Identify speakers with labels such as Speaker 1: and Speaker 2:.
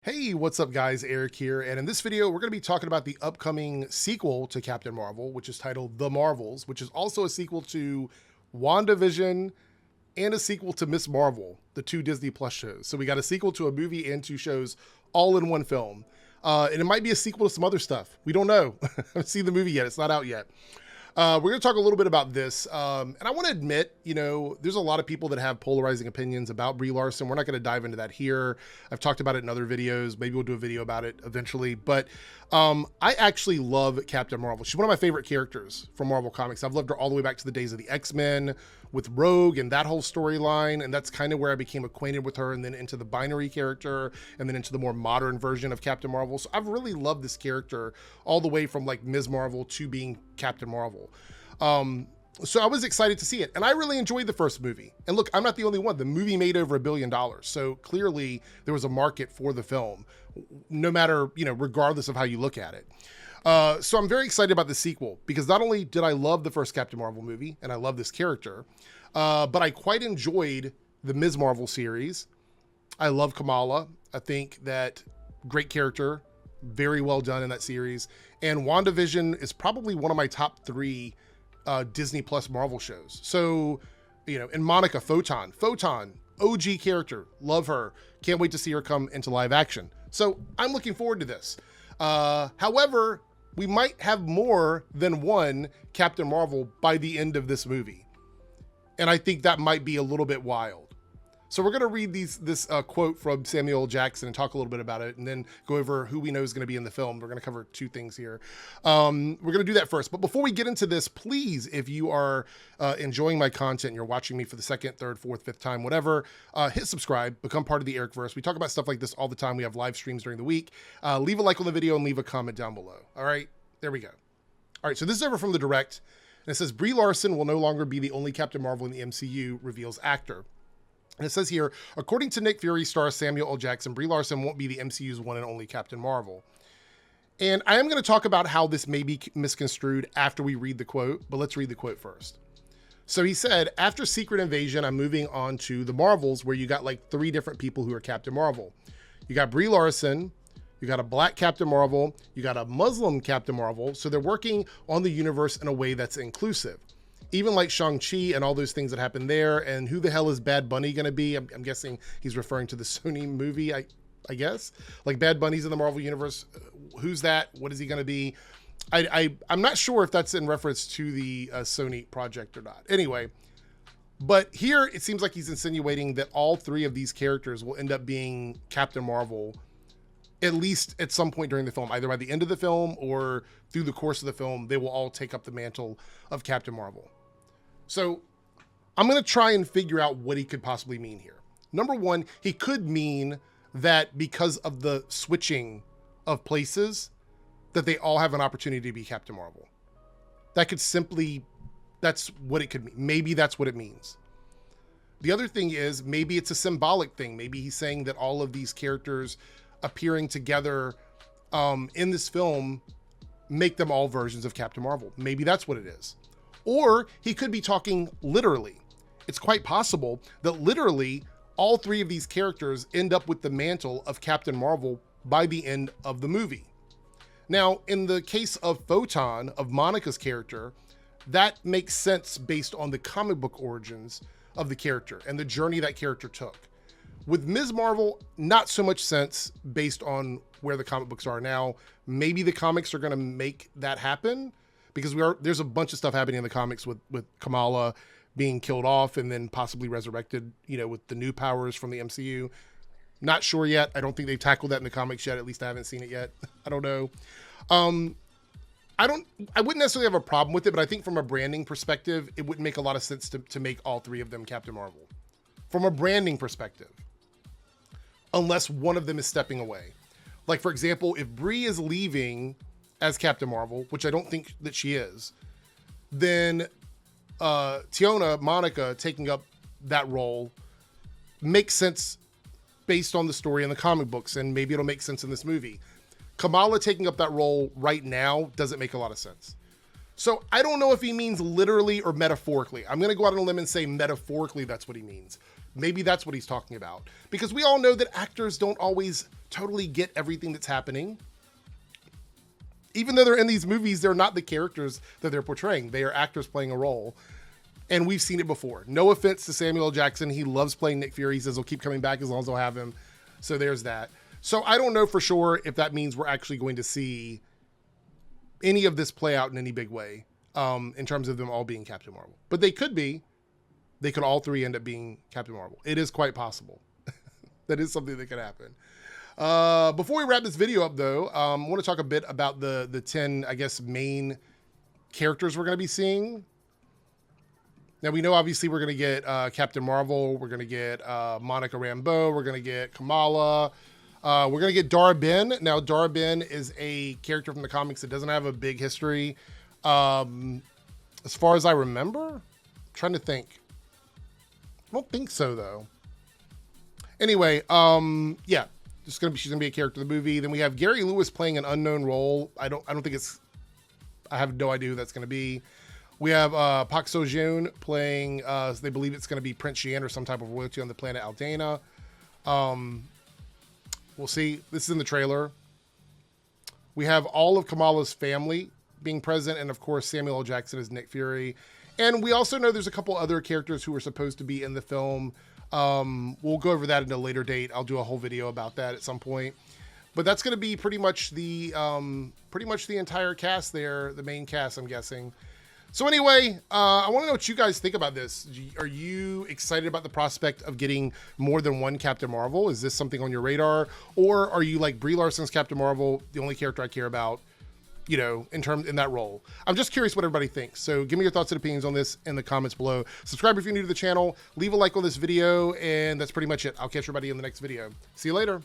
Speaker 1: Hey, what's up guys? Eric here, and in this video we're going to be talking about the upcoming sequel to Captain Marvel, which is titled The Marvels, which is also a sequel to WandaVision and a sequel to Miss Marvel, the two Disney Plus shows. So we got a sequel to a movie and two shows all in one film. And it might be a sequel to some other stuff. We don't know. I haven't seen the movie yet. It's not out yet. We're going to talk a little bit about this. And I want to admit, there's a lot of people that have polarizing opinions about Brie Larson. We're not going to dive into that here. I've talked about it in other videos. Maybe we'll do a video about it eventually. But I actually love Captain Marvel. She's one of my favorite characters from Marvel Comics. I've loved her all the way back to the days of the X-Men with Rogue and that whole storyline. And that's kind of where I became acquainted with her, and then into the binary character, and then into the more modern version of Captain Marvel. So I've really loved this character all the way from like Ms. Marvel to being Captain Marvel. So I was excited to see it, and I really enjoyed the first movie. And look, I'm not the only one. The movie made over $1 billion. So clearly there was a market for the film, no matter, regardless of how you look at it. So I'm very excited about the sequel, because not only did I love the first Captain Marvel movie, and I love this character, but I quite enjoyed the Ms. Marvel series. I love Kamala. I think that great character, very well done in that series. And WandaVision is probably one of my top 3 Disney Plus Marvel shows. So, and Monica Photon, OG character, love her. Can't wait to see her come into live action. So I'm looking forward to this. However, we might have more than one Captain Marvel by the end of this movie. And I think that might be a little bit wild. So we're going to read this quote from Samuel L. Jackson and talk a little bit about it, and then go over who we know is going to be in the film. We're going to cover 2 things here. We're going to do that first. But before we get into this, please, if you are enjoying my content and you're watching me for the 2nd, 3rd, 4th, 5th time, whatever, hit subscribe, become part of the Ericverse. We talk about stuff like this all the time. We have live streams during the week. Leave a like on the video and leave a comment down below. All right, there we go. All right, so this is over from the Direct, and it says, Brie Larson will no longer be the only Captain Marvel in the MCU, reveals actor. And it says here, according to Nick Fury star Samuel L. Jackson, Brie Larson won't be the MCU's one and only Captain Marvel. And I am going to talk about how this may be misconstrued after we read the quote, but let's read the quote first. So he said, after Secret Invasion, I'm moving on to the Marvels, where you got like 3 different people who are Captain Marvel. You got Brie Larson, you got a Black Captain Marvel, you got a Muslim Captain Marvel. So they're working on the universe in a way that's inclusive. Even like Shang-Chi and all those things that happened there. And who the hell is Bad Bunny going to be? I'm guessing he's referring to the Sony movie, I guess. Like Bad Bunny's in the Marvel Universe. Who's that? What is he going to be? I'm not sure if that's in reference to the Sony project or not. Anyway, but here it seems like he's insinuating that all 3 of these characters will end up being Captain Marvel, at least at some point during the film, either by the end of the film or through the course of the film. They will all take up the mantle of Captain Marvel. So I'm going to try and figure out what he could possibly mean here. Number one, he could mean that because of the switching of places, that they all have an opportunity to be Captain Marvel. That could simply, that's what it could mean. Maybe that's what it means. The other thing is, maybe it's a symbolic thing. Maybe he's saying that all of these characters appearing together in this film make them all versions of Captain Marvel. Maybe that's what it is. Or he could be talking literally. It's quite possible that literally all 3 of these characters end up with the mantle of Captain Marvel by the end of the movie. Now, in the case of Photon, of Monica's character, that makes sense based on the comic book origins of the character and the journey that character took. With Ms. Marvel, not so much sense based on where the comic books are now. Maybe the comics are going to make that happen, because there's a bunch of stuff happening in the comics with Kamala being killed off and then possibly resurrected, with the new powers from the MCU. Not sure yet. I don't think they've tackled that in the comics yet. At least I haven't seen it yet. I don't know. I wouldn't necessarily have a problem with it, but I think from a branding perspective, it wouldn't make a lot of sense to make all 3 of them Captain Marvel. From a branding perspective. Unless one of them is stepping away. Like, for example, if Brie is leaving as Captain Marvel, which I don't think that she is, then Monica taking up that role makes sense based on the story in the comic books, and maybe it'll make sense in this movie. Kamala taking up that role right now doesn't make a lot of sense. So I don't know if he means literally or metaphorically. I'm going to go out on a limb and say metaphorically that's what he means. Maybe that's what he's talking about. Because we all know that actors don't always totally get everything that's happening. Even though they're in these movies, they're not the characters that they're portraying. They are actors playing a role. And we've seen it before. No offense to Samuel L. Jackson. He loves playing Nick Fury. He says he'll keep coming back as long as they'll have him. So there's that. So I don't know for sure if that means we're actually going to see any of this play out in any big way in terms of them all being Captain Marvel. But they could be. They could all three end up being Captain Marvel. It is quite possible. That is something that could happen. Before we wrap this video up, though, I want to talk a bit about the 10, I guess, main characters we're going to be seeing. Now, we know, obviously, we're going to get Captain Marvel. We're going to get Monica Rambeau. We're going to get Kamala. We're going to get Dara Ben. Now, Dara Ben is a character from the comics that doesn't have a big history. As far as I remember, I'm trying to think. I don't think so, though. Anyway, yeah, she's gonna be a character in the movie. Then we have Gary Lewis playing an unknown role. I don't think it's. I have no idea who that's gonna be. We have Pak Seo-joon playing. They believe it's gonna be Prince Shian or some type of royalty on the planet Aldana. We'll see. This is in the trailer. We have all of Kamala's family being present, and of course Samuel L. Jackson as Nick Fury. And we also know there's a couple other characters who are supposed to be in the film. We'll go over that at a later date. I'll do a whole video about that at some point. But that's going to be pretty much the entire cast there, the main cast, I'm guessing. So anyway, I want to know what you guys think about this. Are you excited about the prospect of getting more than one Captain Marvel? Is this something on your radar? Or are you like Brie Larson's Captain Marvel, the only character I care about, you know, in that role? I'm just curious what everybody thinks. So give me your thoughts and opinions on this in the comments below. Subscribe if you're new to the channel. Leave a like on this video, and that's pretty much it. I'll catch everybody in the next video. See you later.